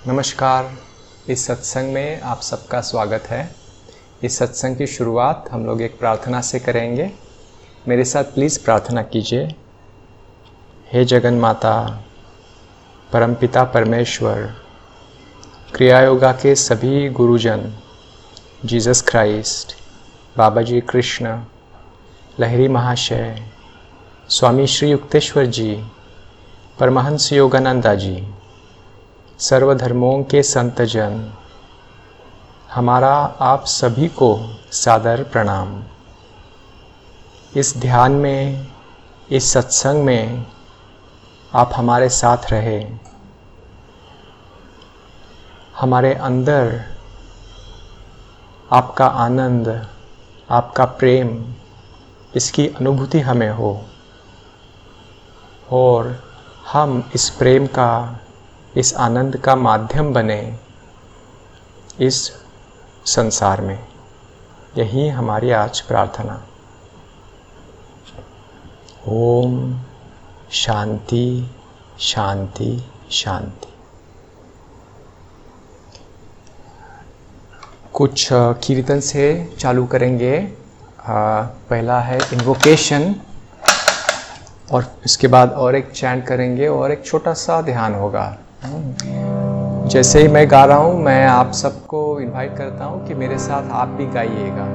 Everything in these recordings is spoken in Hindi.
नमस्कार। इस सत्संग में आप सबका स्वागत है। इस सत्संग की शुरुआत हम लोग एक प्रार्थना से करेंगे। मेरे साथ प्लीज़ प्रार्थना कीजिए। हे जगन माता, परमपिता परमेश्वर, क्रिया योगा के सभी गुरुजन, जीसस क्राइस्ट, बाबा जी कृष्ण, लहरी महाशय, स्वामी श्री युक्तेश्वर जी, परमहंस योगानंदा जी, सर्वधर्मों के संतजन, हमारा आप सभी को सादर प्रणाम। इस ध्यान में, इस सत्संग में आप हमारे साथ रहे। हमारे अंदर आपका आनंद, आपका प्रेम, इसकी अनुभूति हमें हो और हम इस प्रेम का, इस आनंद का माध्यम बने इस संसार में। यही हमारी आज प्रार्थना। ओम शांति शांति शांति। कुछ कीर्तन से चालू करेंगे। पहला है इन्वोकेशन और इसके बाद और एक चैंट करेंगे और एक छोटा सा ध्यान होगा। जैसे ही मैं गा रहा हूँ, मैं आप सबको इनवाइट करता हूँ कि मेरे साथ आप भी गाइएगा।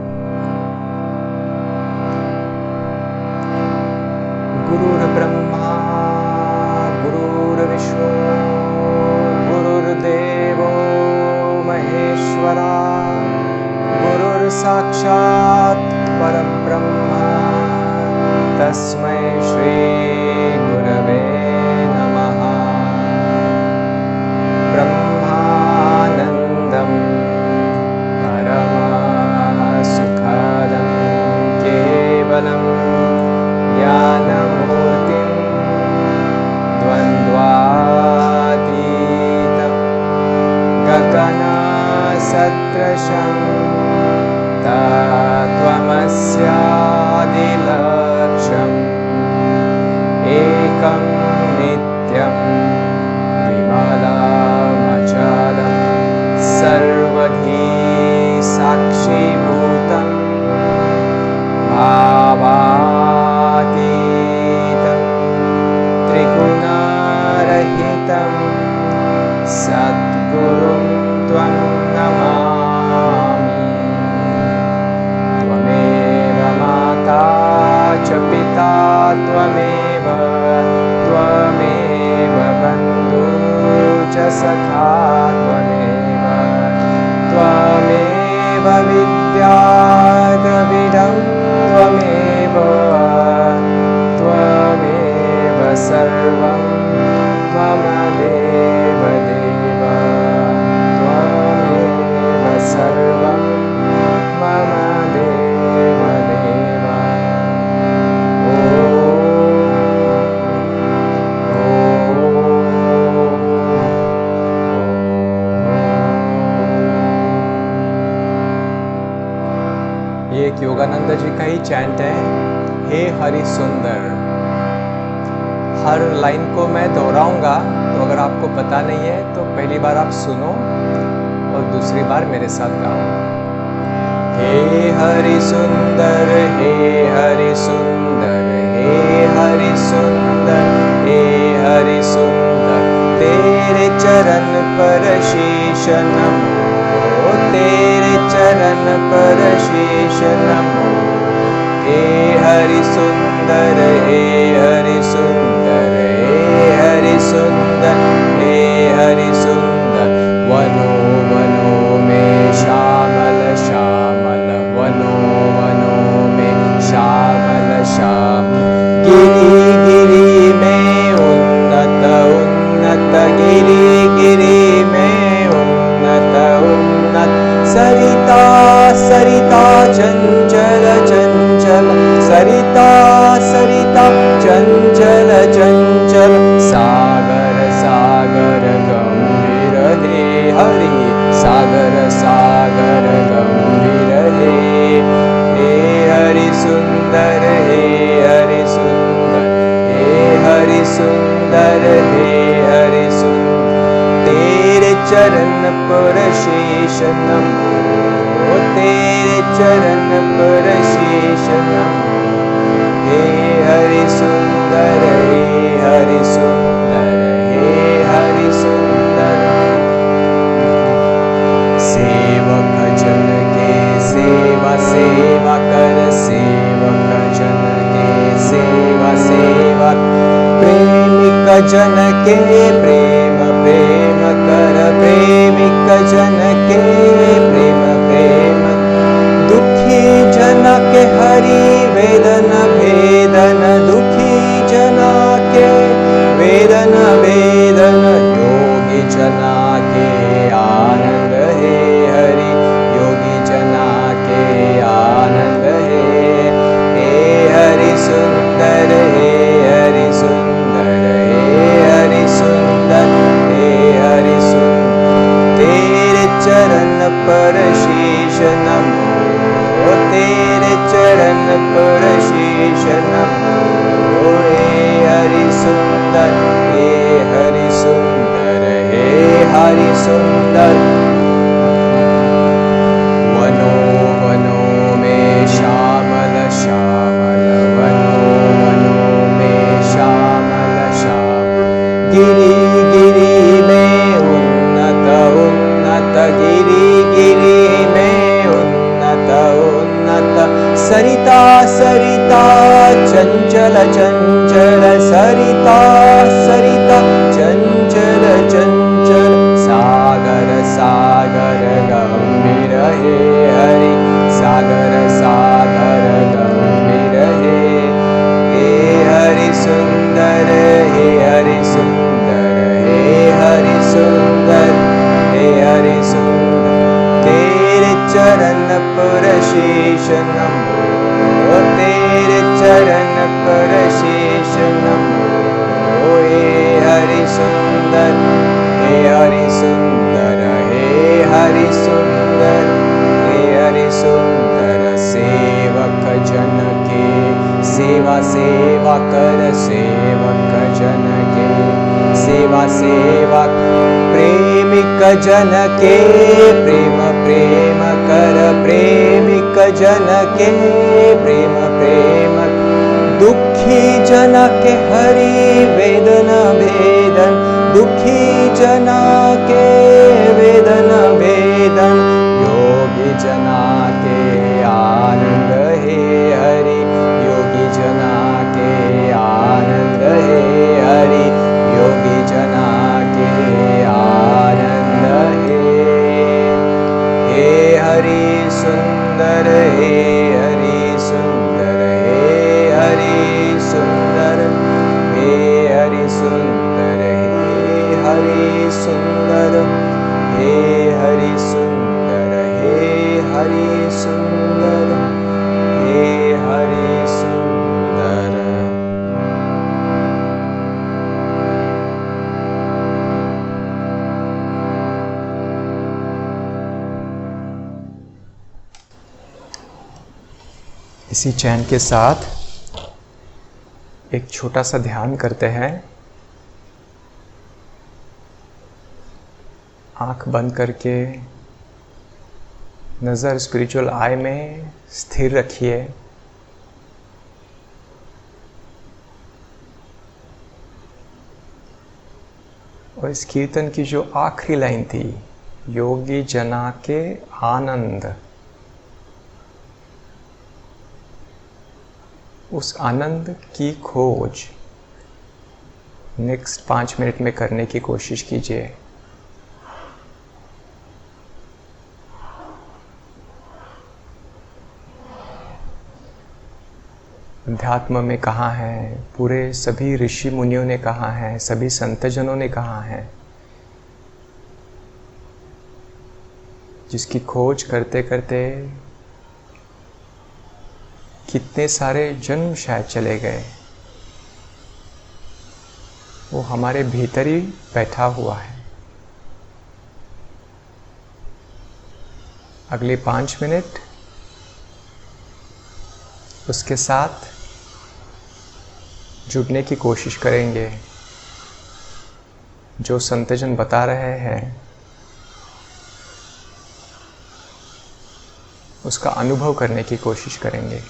गुरुर् ब्रह्मा गुरुर्विष्णु गुरुर्देवो महेश्वरा, गुरुर् साक्षात् परब्रह्मा, तस्मै श्री गुरवे नमः। ब्रह्मानन्दं परमसुखदं केवलं ज्ञानमूर्तिं द्वन्द्वातीतं गगनसदृशं तत्त्वमस्यादिलक्ष्यम् एकं नित्यं विमलमचलं सर्वधी साक्षीभूतं भावातीतं त्रिगुणरहितं सद्गुरुं त्वं नमामि। त्वमेव माता च पिता त्वमेव बन्धु च सखा त्वमेव विद्याद्रविडं त्वमेव सर्वं त्वमदेव देव, त्वमेव सर्वं मम देव देव। एक योगानंद जी का ही चैंट है, हे हरि सुंदर। हर लाइन को मैं दोहराऊंगा, तो अगर आपको पता नहीं है तो पहली बार आप सुनो और दूसरी बार मेरे साथ गाओ। हे हरि सुंदर, हे हरि सुंदर, हे हरि सुंदर, हे हरि सुंदर, तेरे चरण पर शीश नमो, तेरे चरण पर शीश नमो। हे हरि सुंदर, हे हरि सुंदर, हे हरि सुंदर, हे हरि सुंदर, वनो वनो में श्यामल श्यामल, वनो वनो में श्यामल श्याम, गिरि गिरि में उन्नत उन्नत, गिरि गिरि में उन्नत उन्नत, सरिता सरिता चंचल चंचल, सरिता सरिता चंचल चंचल, सागर सागर गंभीर हे हरि, सागर सागर गंभीर हे। हे हरि सुंदर, हे हरि सुंदर, हे हरि सुंदर, हे हरि सुंदर, तेरे चरण पर शीश नमो, तेरे चरण पर शीश नमो। हे हरि सुंदर, हे हरि सुंदर, हे हरि सुंदर। सेवक जन के सेवा सेवा कर, सेवक जन के सेवा सेवा। प्रेमिक जन के प्रेम प्रेम कर, प्रेमिक जन के प्रेम प्रेम। दुखी जन के हरि वेदन भेदन, दुखी जना के वेदन भेदन। योगी जना के आनंद हे हरि, योगी जना के आनंद हे। हे हरि सुंदर, हे हरि सुंदर, हे हरि सुंदर, हे हरि सुंदर। तेरे चरण पर शीश नमो, तेरे चरण पर शीश नमो। हे हरि सुंदर, हे हरि सुंदर, हे हरि सुंदर। वनो वनो में श्यामल श्यामल, वनो वनो में श्यामल श्याम। गिरि गिरि में उन्नत उन्नत, गिरि गिरि में उन्नत उन्नत। सरिता सरिता चंचल चंचल, सरिता सरिता चंचल चंचल। सागर सागर गंभीर हे हरि, सागर सागर गंभीर हे। हे हरि सुंदर, हे हरि सुंदर, हे हरि सुंदर, हे हरि सुंदर। तेरे चरण पर शीश नमो, तेरे चरण पर शीश नमो। हे हरि सुंदर, हे हरि सुंदर, हे हरि सुंदर, हे हरि सुंदर। सेवक जन के सेवा सेवा कर, सेवक जन के सेवा सेवा। प्रेमिक जन के प्रेम प्रेम कर, प्रेमिक जन के प्रेम प्रेम। दुखी जन के हरि वेदन भेदन, दुखी जना के वेदन भेदन। योगी जना के आनंद हे हरि, योगी जना के आनंद हे हरि, योगी जना के आनंद हे। हे हरि सुंदर, हे हरि सुंदर, हे हरि सुंदर, हे हरि सुंदर, हे हरि सुंदर, हे हरि सुंदर, हे हरि सुंदर, हे हरि सुंदर। इसी चैन के साथ एक छोटा सा ध्यान करते हैं। आंख बंद करके नज़र स्पिरिचुअल आई में स्थिर रखिए। और इस कीर्तन की जो आखिरी लाइन थी, योगी जना के आनंद, उस आनंद की खोज नेक्स्ट 5 मिनट में करने की कोशिश कीजिए। अध्यात्म में कहा है, पूरे सभी ऋषि मुनियों ने कहा है, सभी संतजनों ने कहा है, जिसकी खोज करते करते कितने सारे जन्म शायद चले गए, वो हमारे भीतर ही बैठा हुआ है। अगले 5 मिनट उसके साथ जुड़ने की कोशिश करेंगे। जो संतजन बता रहे हैं उसका अनुभव करने की कोशिश करेंगे।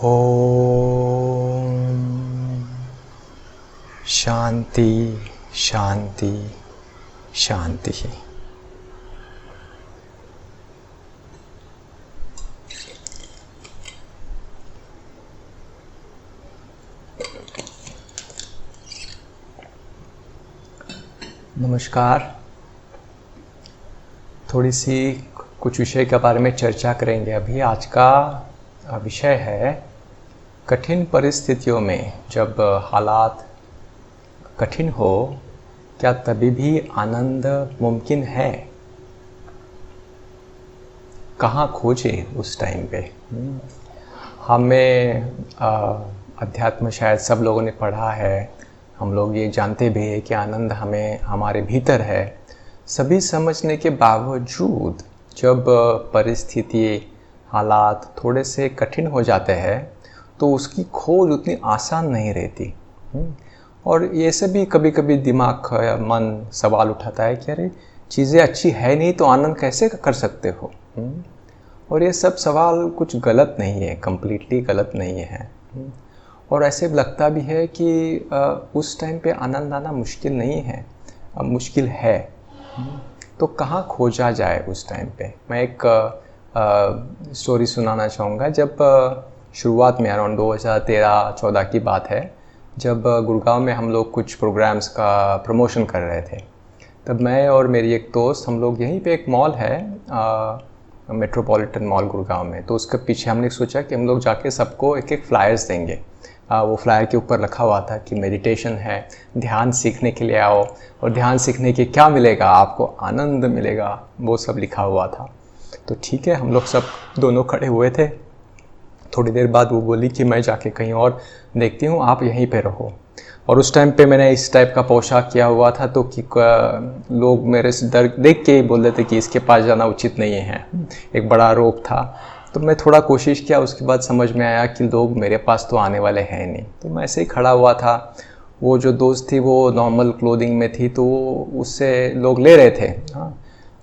ओम शांति शांति शांति। नमस्कार। थोड़ी सी कुछ विषय के बारे में चर्चा करेंगे। अभी आज का विषय है कठिन परिस्थितियों में जब हालात कठिन हो क्या तभी भी आनंद मुमकिन है? कहाँ खोजे उस टाइम पे? हमें अध्यात्म शायद सब लोगों ने पढ़ा है, हम लोग ये जानते भी हैं कि आनंद हमें हमारे भीतर है। सभी समझने के बावजूद जब परिस्थिति हालात थोड़े से कठिन हो जाते हैं तो उसकी खोज उतनी आसान नहीं रहती। और ये से भी कभी कभी दिमाग या मन सवाल उठाता है कि अरे चीज़ें अच्छी है नहीं तो आनंद कैसे कर सकते हो? और ये सब सवाल कुछ गलत नहीं है, कम्प्लीटली गलत नहीं है। और ऐसे लगता भी है कि उस टाइम पे आनंद आना मुश्किल नहीं है, मुश्किल है। तो कहाँ खोजा जाए उस टाइम पे? मैं एक स्टोरी सुनाना चाहूँगा। जब शुरुआत में अराउंड 2013-14 की बात है, जब गुड़गांव में हम लोग कुछ प्रोग्राम्स का प्रमोशन कर रहे थे, तब मैं और मेरी एक दोस्त हम लोग यहीं पे एक मॉल है मेट्रोपॉलिटन मॉल गुड़गांव में, तो उसके पीछे हमने सोचा कि हम लोग जाके सबको एक एक फ्लायर्स देंगे वो फ्लायर के ऊपर रखा हुआ था कि मेडिटेशन है, ध्यान सीखने के लिए आओ, और ध्यान सीखने के क्या मिलेगा, आपको आनंद मिलेगा, वो सब लिखा हुआ था। तो ठीक है, हम लोग सब दोनों खड़े हुए थे। थोड़ी देर बाद वो बोली कि मैं जाके कहीं और देखती हूँ, आप यहीं पे रहो। और उस टाइम पे मैंने इस टाइप का पोशाक किया हुआ था, तो कि लोग मेरे से डर देख के ही बोल रहे थे कि इसके पास जाना उचित नहीं है, एक बड़ा रोग था। तो मैं थोड़ा कोशिश किया, उसके बाद समझ में आया कि लोग मेरे पास तो आने वाले हैं नहीं, तो मैं ऐसे ही खड़ा हुआ था। वो जो दोस्त थी वो नॉर्मल क्लोथिंग में थी, तो उससे लोग ले रहे थे। हाँ,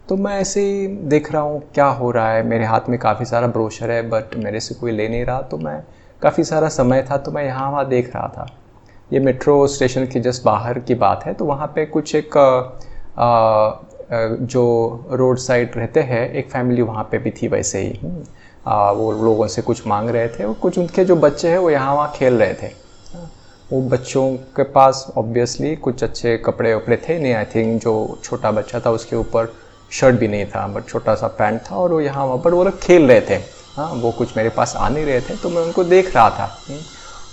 तो मैं ऐसे ही देख रहा हूँ क्या हो रहा है। मेरे हाथ में काफ़ी सारा ब्रोशर है, बट मेरे से कोई ले नहीं रहा। तो मैं काफ़ी सारा समय था, तो मैं यहाँ वहाँ देख रहा था। ये मेट्रो स्टेशन की जस्ट बाहर की बात है। तो वहाँ पे कुछ एक जो रोड साइड रहते हैं, एक फैमिली वहाँ पे भी थी वैसे ही। वो लोगों से कुछ मांग रहे थे, और कुछ उनके जो बच्चे हैं वो यहाँ वहाँ खेल रहे थे। वो बच्चों के पास ऑब्वियसली कुछ अच्छे कपड़े वपड़े थे नहीं। आई थिंक जो छोटा बच्चा था उसके ऊपर शर्ट भी नहीं था, बट छोटा सा पैंट था, और वो यहाँ वहाँ पर वो लोग खेल रहे थे। हाँ, वो कुछ मेरे पास आ नहीं रहे थे, तो मैं उनको देख रहा था।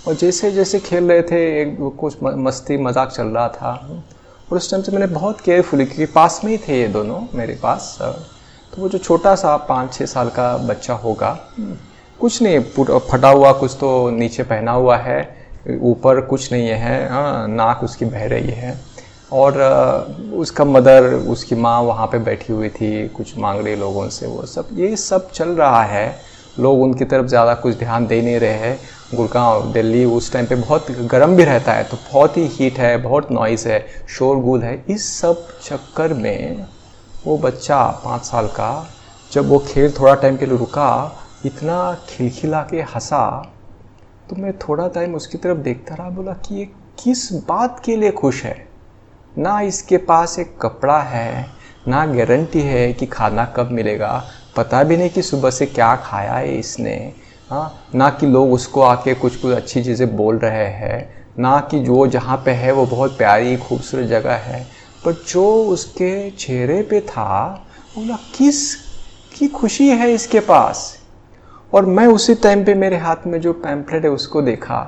और जैसे जैसे खेल रहे थे, एक कुछ मस्ती मजाक चल रहा था। और उस टाइम से मैंने बहुत केयरफुली, क्योंकि पास में ही थे ये दोनों मेरे पास, तो वो जो छोटा सा 5-6 साल का बच्चा होगा, कुछ नहीं, फटा हुआ कुछ तो नीचे पहना हुआ है, ऊपर कुछ नहीं है। हाँ, नाक उसकी बह रही है, और उसका मदर, उसकी माँ वहाँ पे बैठी हुई थी, कुछ मांग रही लोगों से। वो सब, ये सब चल रहा है। लोग उनकी तरफ ज़्यादा कुछ ध्यान दे नहीं रहे हैं। गुड़गांव, दिल्ली उस टाइम पे बहुत गर्म भी रहता है, तो बहुत ही हीट है, बहुत नॉइज़ है, शोरगुल है। इस सब चक्कर में वो बच्चा 5 साल का, जब वो खेल थोड़ा टाइम के लिए रुका, इतना खिलखिला के हंसा। तो मैं थोड़ा टाइम उसकी तरफ देखता रहा, बोला कि ये किस बात के लिए खुश है। ना इसके पास एक कपड़ा है, ना गारंटी है कि खाना कब मिलेगा, पता भी नहीं कि सुबह से क्या खाया है इसने। हाँ, ना कि लोग उसको आके कुछ कुछ अच्छी चीज़ें बोल रहे हैं, ना कि जो जहाँ पे है वो बहुत प्यारी खूबसूरत जगह है। पर जो उसके चेहरे पे था, बोला किस की खुशी है इसके पास। और मैं उसी टाइम पे मेरे हाथ में जो पैम्फलेट है उसको देखा।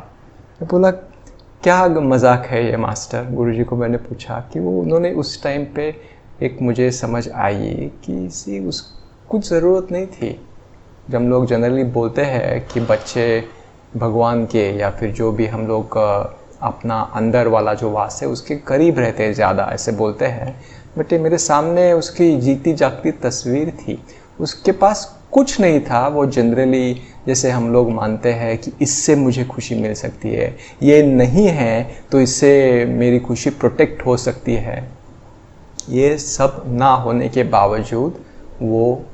मैं बोला क्या मजाक है ये मास्टर। गुरुजी को मैंने पूछा कि वो उन्होंने उस टाइम पे एक मुझे समझ आई कि इसी उस कुछ ज़रूरत नहीं थी। जब हम लोग जनरली बोलते हैं कि बच्चे भगवान के, या फिर जो भी हम लोग अपना अंदर वाला जो वास है उसके करीब रहते हैं ज़्यादा, ऐसे बोलते हैं। बट ये मेरे सामने उसकी जीती जागती तस्वीर थी। उसके पास कुछ नहीं था। वो जनरली जैसे हम लोग मानते हैं कि इससे मुझे खुशी मिल सकती है, ये नहीं है तो इससे मेरी खुशी प्रोटेक्ट हो सकती है। ये सब ना होने के बावजूद वो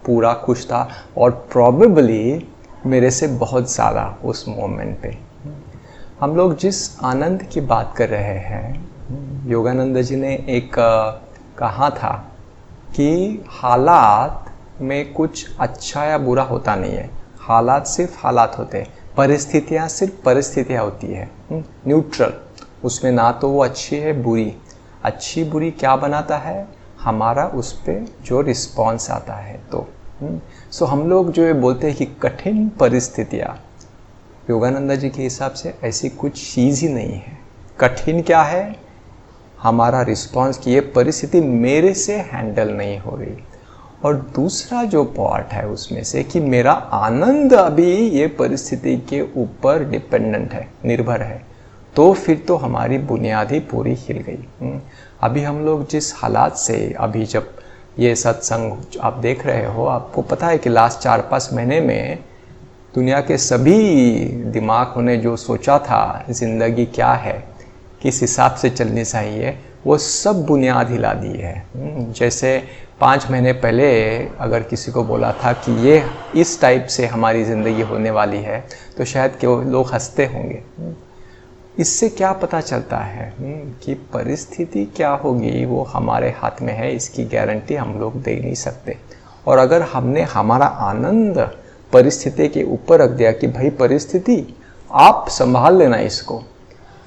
पूरा खुश था, और प्रॉबेबली मेरे से बहुत ज़्यादा उस मोमेंट पे। हम लोग जिस आनंद की बात कर रहे हैं, योगानंद जी ने एक कहा था कि हालात में कुछ अच्छा या बुरा होता नहीं है, हालात सिर्फ हालात होते हैं, परिस्थितियाँ सिर्फ परिस्थितियाँ होती है, न्यूट्रल। उसमें ना तो वो अच्छी है बुरी, अच्छी बुरी क्या बनाता है, हमारा उस पर जो रिस्पॉन्स आता है। तो सो हम लोग जो ये बोलते हैं कि कठिन परिस्थितियाँ, योगानंद जी के हिसाब से ऐसी कुछ चीज़ ही नहीं है। कठिन क्या है, हमारा रिस्पॉन्स कि ये परिस्थिति मेरे से हैंडल नहीं हो रही। और दूसरा जो पार्ट है उसमें से कि मेरा आनंद अभी ये परिस्थिति के ऊपर डिपेंडेंट है, निर्भर है, तो फिर तो हमारी बुनियाद ही पूरी हिल गई। अभी हम लोग जिस हालात से, अभी जब ये सत्संग आप देख रहे हो, आपको पता है कि लास्ट 4-5 महीने में दुनिया के सभी दिमाग ने जो सोचा था ज़िंदगी क्या है, किस हिसाब से चलनी चाहिए, वो सब बुनियाद हिला दी है। जैसे 5 महीने पहले अगर किसी को बोला था कि ये इस टाइप से हमारी ज़िंदगी होने वाली है, तो शायद कि लोग हंसते होंगे। इससे क्या पता चलता है कि परिस्थिति क्या होगी वो हमारे हाथ में है, इसकी गारंटी हम लोग दे नहीं सकते। और अगर हमने हमारा आनंद परिस्थिति के ऊपर रख दिया कि भाई परिस्थिति आप संभाल लेना इसको,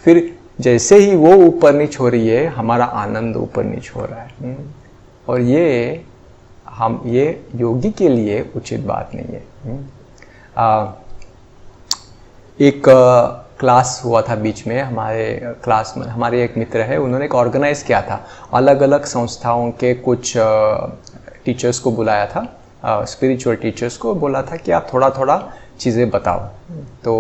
फिर जैसे ही वो ऊपर नीच हो रही है, हमारा आनंद ऊपर नीच हो रहा है। और ये योगी के लिए उचित बात नहीं है। एक क्लास हुआ था बीच में, हमारे क्लास में हमारे एक मित्र है, उन्होंने एक ऑर्गेनाइज़ किया था, अलग अलग संस्थाओं के कुछ टीचर्स को बुलाया था, स्पिरिचुअल टीचर्स को बोला था कि आप थोड़ा थोड़ा चीज़ें बताओ। तो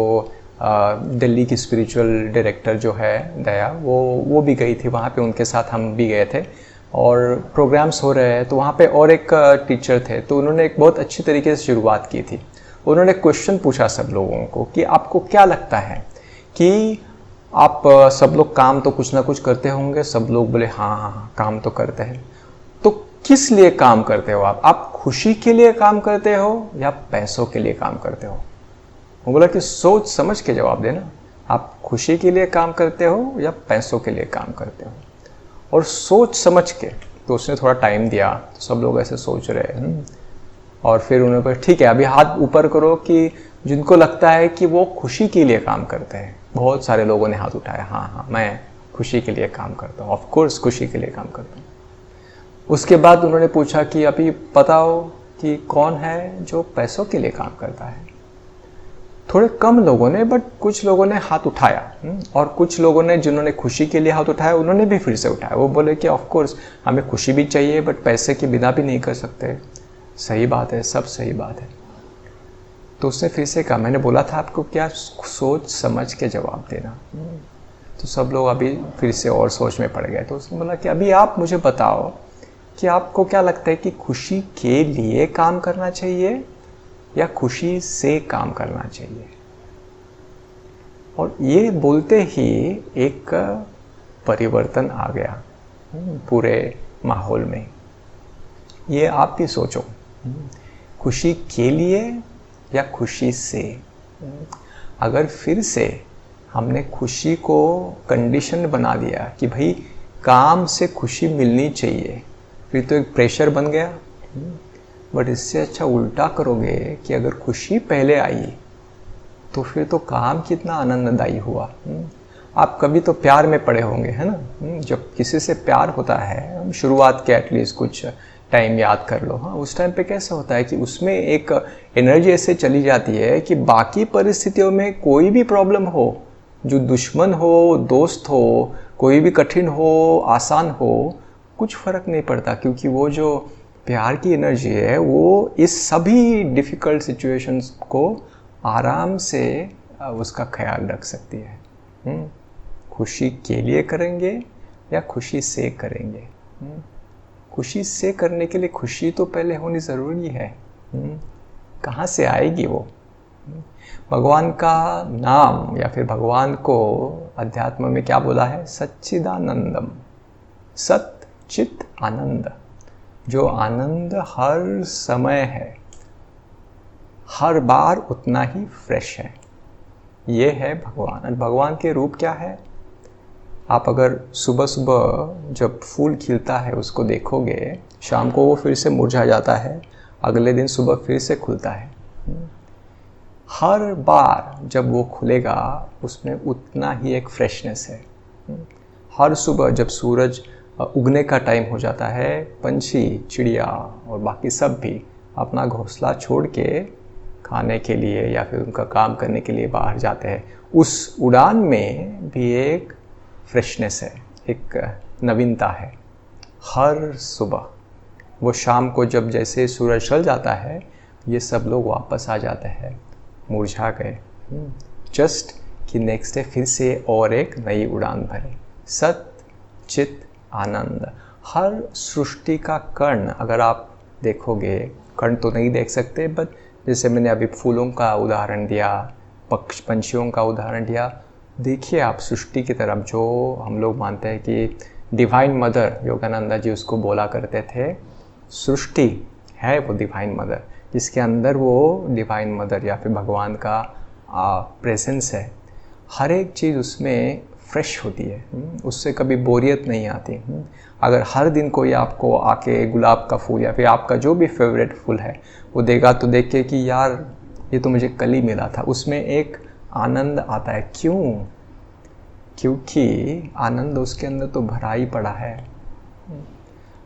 दिल्ली की स्पिरिचुअल डायरेक्टर जो है दया, वो भी गई थी वहाँ पे, उनके साथ हम भी गए थे और प्रोग्राम्स हो रहे हैं। तो वहाँ पे और एक टीचर थे, तो उन्होंने एक बहुत अच्छी तरीके से शुरुआत की थी। उन्होंने क्वेश्चन पूछा सब लोगों को कि आपको क्या लगता है कि आप सब लोग काम तो कुछ ना कुछ करते होंगे। सब लोग बोले हाँ हाँ हाँ काम तो करते हैं। तो किस लिए काम करते हो आप खुशी के लिए काम करते हो या पैसों के लिए काम करते हो? वो बोला कि सोच समझ के जवाब देना, आप खुशी के लिए काम करते हो या पैसों के लिए काम करते हो, और सोच समझ के। तो उसने थोड़ा टाइम दिया, तो सब लोग ऐसे सोच रहे हैं और फिर उन्होंने कहा ठीक है अभी हाथ ऊपर करो कि जिनको लगता है कि वो खुशी के लिए काम करते हैं। बहुत सारे लोगों ने हाथ उठाया, हाँ हाँ मैं खुशी के लिए काम करता हूँ, ऑफ कोर्स खुशी के लिए काम करता हूँ। उसके बाद उन्होंने पूछा कि अभी बताओ कि कौन है जो पैसों के लिए काम करता है। थोड़े कम लोगों ने, बट कुछ लोगों ने हाथ उठाया और कुछ लोगों ने जिन्होंने खुशी के लिए हाथ उठाया उन्होंने भी फिर से उठाया। वो बोले कि ऑफ कोर्स हमें खुशी भी चाहिए बट पैसे के बिना भी नहीं कर सकते। सही बात है, सब सही बात है। तो उसने फिर से कहा, मैंने बोला था आपको क्या सोच समझ के जवाब देना। तो सब लोग अभी फिर से और सोच में पड़ गए। तो उसने बोला कि अभी आप मुझे बताओ कि आपको क्या लगता है कि खुशी के लिए काम करना चाहिए या खुशी से काम करना चाहिए? और ये बोलते ही एक परिवर्तन आ गया पूरे माहौल में। ये आप भी सोचो, खुशी के लिए या खुशी से? अगर फिर से हमने खुशी को कंडीशन बना दिया कि भाई काम से खुशी मिलनी चाहिए, फिर तो एक प्रेशर बन गया। बट इससे अच्छा उल्टा करोगे कि अगर खुशी पहले आई तो फिर तो काम कितना आनंददायी हुआ। आप कभी तो प्यार में पड़े होंगे, है ना? जब किसी से प्यार होता है, शुरुआत के एटलीस्ट कुछ टाइम याद कर लो, हाँ उस टाइम पे कैसा होता है कि उसमें एक एनर्जी ऐसे चली जाती है कि बाकी परिस्थितियों में कोई भी प्रॉब्लम हो, जो दुश्मन हो, दोस्त हो, कोई भी कठिन हो, आसान हो, कुछ फर्क नहीं पड़ता, क्योंकि वो जो प्यार की एनर्जी है वो इस सभी डिफ़िकल्ट सिचुएशंस को आराम से उसका ख्याल रख सकती है। खुशी के लिए करेंगे या खुशी से करेंगे? खुशी से करने के लिए खुशी तो पहले होनी ज़रूरी है। कहाँ से आएगी वो? भगवान का नाम या फिर भगवान को अध्यात्म में क्या बोला है? सच्चिदानंदम, सत चित आनंद। जो आनंद हर समय है, हर बार उतना ही फ्रेश है, ये है भगवान। और भगवान के रूप क्या है? आप अगर सुबह सुबह जब फूल खिलता है उसको देखोगे, शाम को वो फिर से मुरझा जाता है, अगले दिन सुबह फिर से खुलता है। हर बार जब वो खुलेगा उसमें उतना ही एक फ्रेशनेस है। हर सुबह जब सूरज उगने का टाइम हो जाता है, पंछी, चिड़िया और बाकी सब भी अपना घोंसला छोड़ के खाने के लिए या फिर उनका काम करने के लिए बाहर जाते हैं। उस उड़ान में भी एक फ्रेशनेस है, एक नवीनता है। हर सुबह वो शाम को जब जैसे सूरज ढल जाता है, ये सब लोग वापस आ जाते हैं, मुरझा गए, जस्ट कि नेक्स्ट डे फिर से और एक नई उड़ान भरे। सत चित आनंद। हर सृष्टि का कण अगर आप देखोगे, कण तो नहीं देख सकते, बट जैसे मैंने अभी फूलों का उदाहरण दिया, पंछियों का उदाहरण दिया, देखिए आप सृष्टि की तरफ, जो हम लोग मानते हैं कि डिवाइन मदर, योगानंदा जी उसको बोला करते थे, सृष्टि है वो डिवाइन मदर, जिसके अंदर वो डिवाइन मदर या फिर भगवान का प्रेजेंस है। हर एक चीज़ उसमें फ्रेश होती है, उससे कभी बोरियत नहीं आती। अगर हर दिन कोई आपको आके गुलाब का फूल या फिर आपका जो भी फेवरेट फूल है वो देगा, तो देख के कि यार ये तो मुझे कल ही मिला था, उसमें एक आनंद आता है। क्यों? क्योंकि आनंद उसके अंदर तो भरा ही पड़ा है।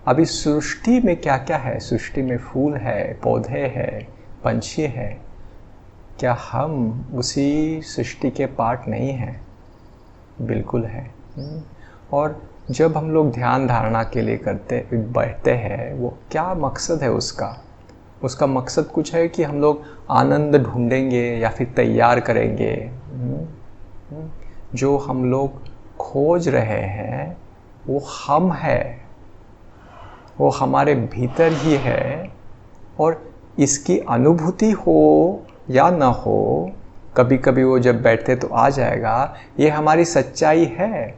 अभी सृष्टि में क्या क्या है? सृष्टि में फूल है, पौधे हैं, पंछी है, क्या हम उसी सृष्टि के पार्ट नहीं हैं? बिल्कुल है। और जब हम लोग ध्यान धारणा के लिए बैठते हैं, वो क्या मकसद है उसका मकसद कुछ है कि हम लोग आनंद ढूंढेंगे या फिर तैयार करेंगे। जो हम लोग खोज रहे हैं वो हम है, वो हमारे भीतर ही है। और इसकी अनुभूति हो या ना हो, कभी कभी वो जब बैठते तो आ जाएगा, ये हमारी सच्चाई है।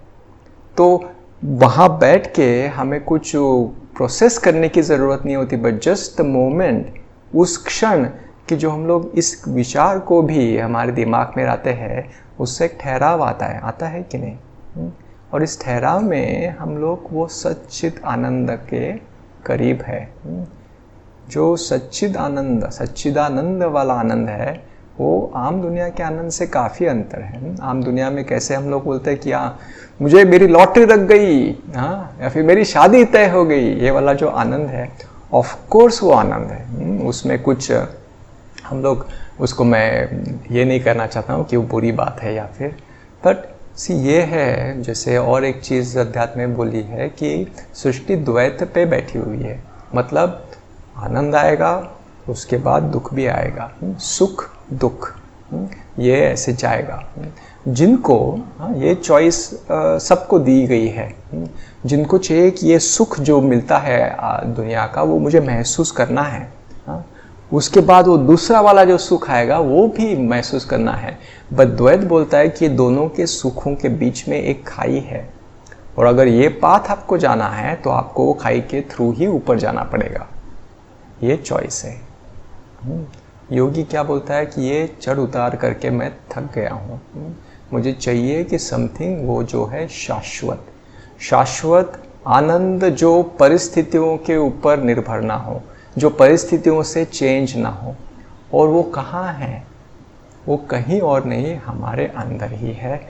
तो वहाँ बैठ के हमें कुछ प्रोसेस करने की ज़रूरत नहीं होती, बट जस्ट द मोमेंट, उस क्षण कि जो हम लोग इस विचार को भी हमारे दिमाग में लाते हैं, उससे एक ठहराव आता है कि नहीं? और इस ठहराव में हम लोग वो सच्चिद आनंद के करीब है। जो सच्चिदानंद वाला आनंद है, वो आम दुनिया के आनंद से काफ़ी अंतर है। आम दुनिया में कैसे हम लोग बोलते हैं कि मुझे मेरी लॉटरी लग गई, या फिर मेरी शादी तय हो गई, ये वाला जो आनंद है, ऑफ कोर्स वो आनंद है। उसमें कुछ हम लोग उसको, मैं ये नहीं करना चाहता हूँ कि वो बुरी बात है या फिर, बट ये है, जैसे और एक चीज़ अध्यात्म में बोली है कि सृष्टि द्वैत पे बैठी हुई है। मतलब आनंद आएगा, उसके बाद दुख भी आएगा, सुख दुख, ये ऐसे जाएगा। जिनको ये चॉइस सबको दी गई है, जिनको चाहिए कि ये सुख जो मिलता है दुनिया का, वो मुझे महसूस करना है, उसके बाद वो दूसरा वाला जो सुख आएगा वो भी महसूस करना है। बट द्वैत बोलता है कि दोनों के सुखों के बीच में एक खाई है, और अगर ये पाथ आपको जाना है तो आपको वो खाई के थ्रू ही ऊपर जाना पड़ेगा। ये चॉइस है। योगी क्या बोलता है कि ये चढ़ उतार करके मैं थक गया हूँ, मुझे चाहिए कि समथिंग वो जो है शाश्वत आनंद, जो परिस्थितियों के ऊपर निर्भर ना हो, जो परिस्थितियों से चेंज ना हो। और वो कहाँ है? वो कहीं और नहीं, हमारे अंदर ही है।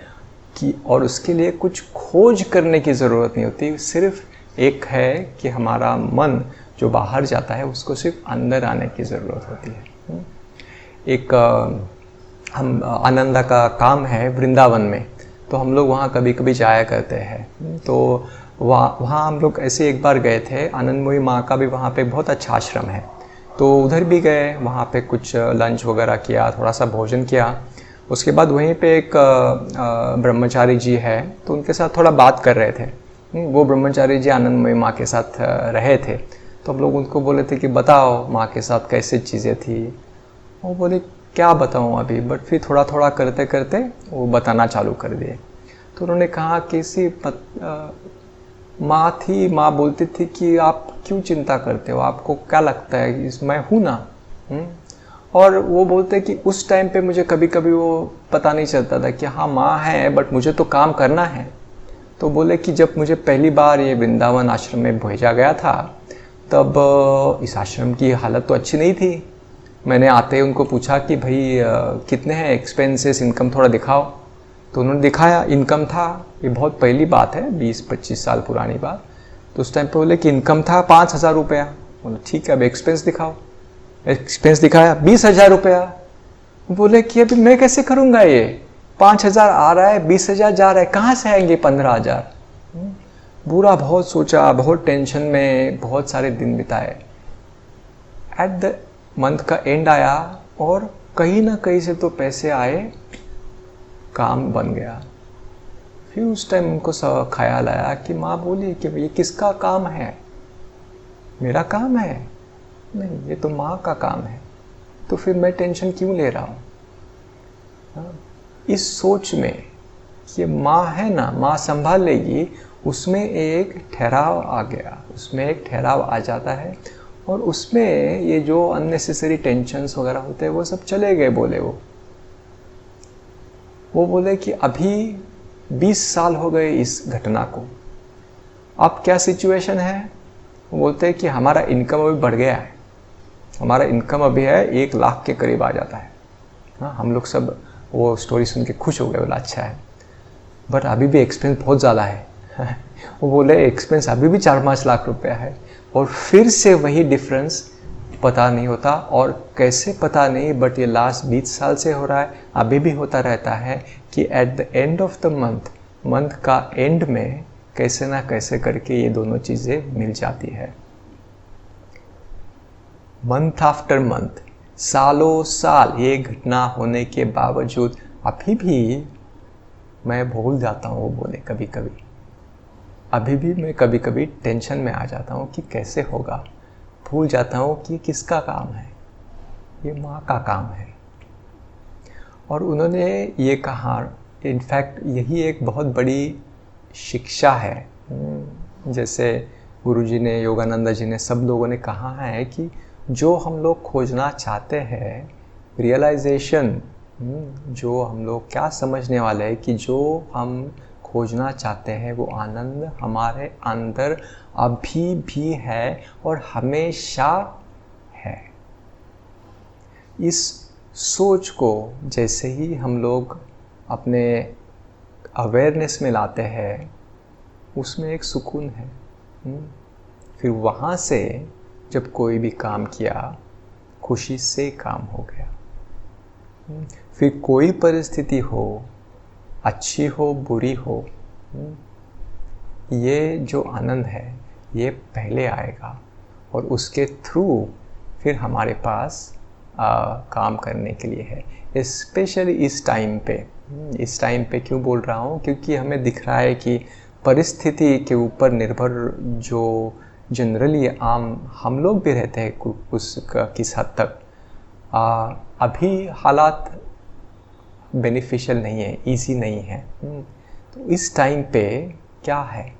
कि और उसके लिए कुछ खोज करने की ज़रूरत नहीं होती, सिर्फ एक है कि हमारा मन जो बाहर जाता है, उसको सिर्फ अंदर आने की ज़रूरत होती है। एक हम आनंदा का काम है वृंदावन में, तो हम लोग वहाँ कभी कभी जाया करते हैं। तो वहाँ हम लोग ऐसे एक बार गए थे, आनंदमयी माँ का भी वहाँ पे बहुत अच्छा आश्रम है, तो उधर भी गए, वहाँ पे कुछ लंच वगैरह किया, थोड़ा सा भोजन किया। उसके बाद वहीं पे एक ब्रह्मचारी जी है, तो उनके साथ थोड़ा बात कर रहे थे। वो ब्रह्मचारी जी आनंदमयी माँ के साथ रहे थे, तो हम लोग उनको बोले थे कि बताओ माँ के साथ कैसे चीज़ें थी। वो बोले क्या बताऊँ अभी, बट फिर थोड़ा थोड़ा करते करते वो बताना चालू कर दिए। तो उन्होंने कहा किसी माँ थी, माँ बोलती थी कि आप क्यों चिंता करते हो, आपको क्या लगता है मैं हूँ ना। और वो बोलते कि उस टाइम पे मुझे कभी कभी वो पता नहीं चलता था कि हाँ माँ है, बट मुझे तो काम करना है। तो बोले कि जब मुझे पहली बार ये वृंदावन आश्रम में भेजा गया था, तब इस आश्रम की हालत तो अच्छी नहीं थी। मैंने आते ही उनको पूछा कि भाई कितने हैं एक्सपेंसेस, इनकम थोड़ा दिखाओ। तो उन्होंने दिखाया, इनकम था, ये बहुत पहली बात है, 20-25 साल पुरानी बात। तो उस टाइम पे बोले कि इनकम था 5,000 रुपया। बोले ठीक है, अब एक्सपेंस दिखाओ। एक्सपेंस दिखाया 20,000 रुपया। बोले कि अभी मैं कैसे करूँगा, ये 5,000 आ रहा है, 20,000 जा रहा है, कहाँ से आएंगे 15,000। बुरा बहुत सोचा, बहुत टेंशन में बहुत सारे दिन बिताए। एट द मंथ का एंड आया और कहीं ना कहीं से तो पैसे आए, काम बन गया। फिर उस टाइम उनको ख्याल आया कि माँ बोली कि ये किसका काम है, मेरा काम है नहीं, ये तो माँ का काम है, तो फिर मैं टेंशन क्यों ले रहा हूँ। इस सोच में ये माँ है ना, माँ संभाल लेगी, उसमें एक ठहराव आ गया, उसमें एक ठहराव आ जाता है। और उसमें ये जो अननेसेसरी टेंशन्स वगैरह होते हैं वो सब चले गए। बोले वो बोले कि अभी 20 साल हो गए इस घटना को, अब क्या सिचुएशन है। वो बोलते हैं कि हमारा इनकम अभी बढ़ गया है, हमारा इनकम अभी है 1 लाख के करीब आ जाता है। हाँ, हम लोग सब वो स्टोरी सुन के खुश हो गए, बोला अच्छा है, बट अभी भी एक्सपेंस बहुत ज़्यादा है। वो बोले एक्सपेंस अभी भी 4-5 लाख रुपया है। और फिर से वही डिफरेंस पता नहीं होता, और कैसे पता नहीं, बट ये लास्ट 20 साल से हो रहा है, अभी भी होता रहता है कि at the end of the month का एंड में कैसे ना कैसे करके ये दोनों चीज़ें मिल जाती है। मंथ आफ्टर मंथ, सालों साल ये घटना होने के बावजूद अभी भी मैं भूल जाता हूँ वो बोले कभी कभी। अभी भी मैं कभी कभी टेंशन में आ जाता हूँ कि कैसे होगा, भूल जाता हूँ कि किसका काम है, ये माँ का काम है। और उन्होंने ये कहा, इनफैक्ट यही एक बहुत बड़ी शिक्षा है। जैसे गुरुजी ने, योगानंद जी ने, सब लोगों ने कहा है कि जो हम लोग खोजना चाहते हैं, रियलाइजेशन, जो हम लोग क्या समझने वाले हैं कि जो हम खोजना चाहते हैं वो आनंद हमारे अंदर अभी भी है और हमेशा है। इस सोच को जैसे ही हम लोग अपने अवेयरनेस में लाते हैं, उसमें एक सुकून है। फिर वहाँ से जब कोई भी काम किया, खुशी से काम हो गया। फिर कोई परिस्थिति हो, अच्छी हो बुरी हो, ये जो आनंद है ये पहले आएगा और उसके थ्रू फिर हमारे पास काम करने के लिए है। स्पेशली इस टाइम पे क्यों बोल रहा हूँ, क्योंकि हमें दिख रहा है कि परिस्थिति के ऊपर निर्भर जो जनरली आम हम लोग भी रहते हैं किस हद तक, अभी हालात बेनिफिशियल नहीं है, इजी नहीं है। तो इस टाइम पे क्या है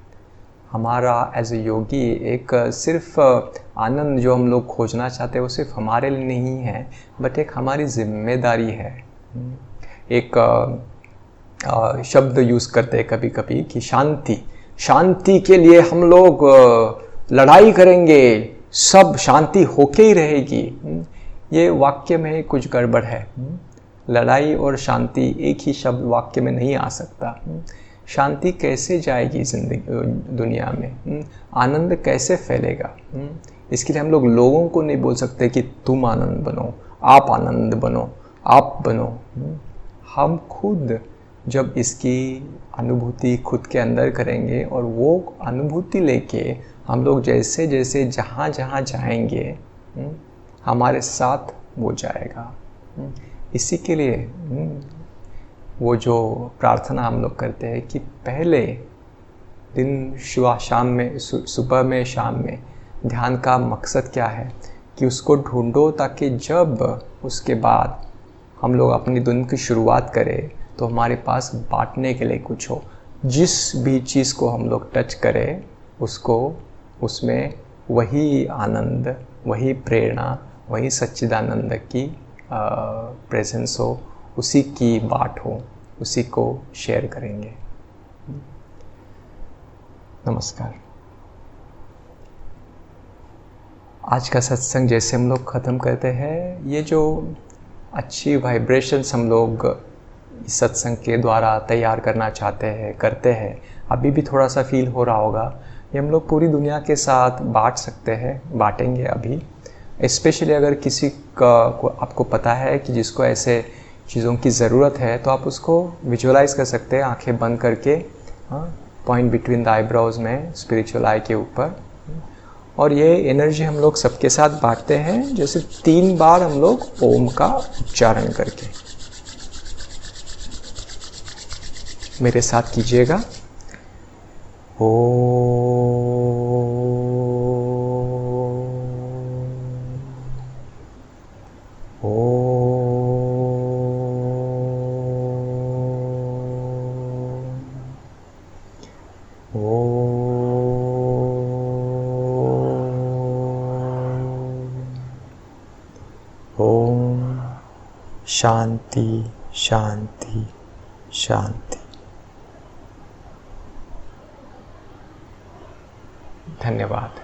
हमारा एज ए योगी, एक सिर्फ आनंद जो हम लोग खोजना चाहते हैं वो सिर्फ हमारे लिए नहीं है, बट एक हमारी जिम्मेदारी है। एक शब्द यूज़ करते हैं कभी कभी कि शांति के लिए हम लोग लड़ाई करेंगे, सब शांति होके ही रहेगी। ये वाक्य में कुछ गड़बड़ है। लड़ाई और शांति एक ही शब्द वाक्य में नहीं आ सकता। शांति कैसे जाएगी जिंदगी दुनिया में, आनंद कैसे फैलेगा? इसके लिए हम लोग लोगों को नहीं बोल सकते कि तुम आनंद बनो, आप आनंद बनो, आप बनो। हम खुद जब इसकी अनुभूति खुद के अंदर करेंगे और वो अनुभूति लेके हम लोग जैसे जैसे जहाँ जहाँ जाएंगे हमारे साथ वो जाएगा। इसी के लिए वो जो प्रार्थना हम लोग करते हैं कि पहले दिन सुबह में शाम में ध्यान का मकसद क्या है कि उसको ढूंढो, ताकि जब उसके बाद हम लोग अपनी दिन की शुरुआत करें तो हमारे पास बांटने के लिए कुछ हो। जिस भी चीज़ को हम लोग टच करें उसमें वही आनंद, वही प्रेरणा, वही सच्चिदानंद की प्रेजेंस हो, उसी की बात हो, उसी को शेयर करेंगे। नमस्कार। आज का सत्संग जैसे हम लोग ख़त्म करते हैं, ये जो अच्छी वाइब्रेशंस हम लोग इस सत्संग के द्वारा तैयार करना चाहते हैं, करते हैं, अभी भी थोड़ा सा फील हो रहा होगा, ये हम लोग पूरी दुनिया के साथ बांट सकते हैं, बांटेंगे अभी। स्पेशली अगर किसी को आपको पता है कि जिसको ऐसे चीज़ों की ज़रूरत है, तो आप उसको विजुअलाइज कर सकते हैं आंखें बंद करके, पॉइंट बिटवीन द आईब्रोज में, स्पिरिचुअल आई के ऊपर। और ये एनर्जी हम लोग सबके साथ बांटते हैं, जैसे 3 बार हम लोग ओम का उच्चारण करके। मेरे साथ कीजिएगा। ओम शांति शांति शांति। धन्यवाद।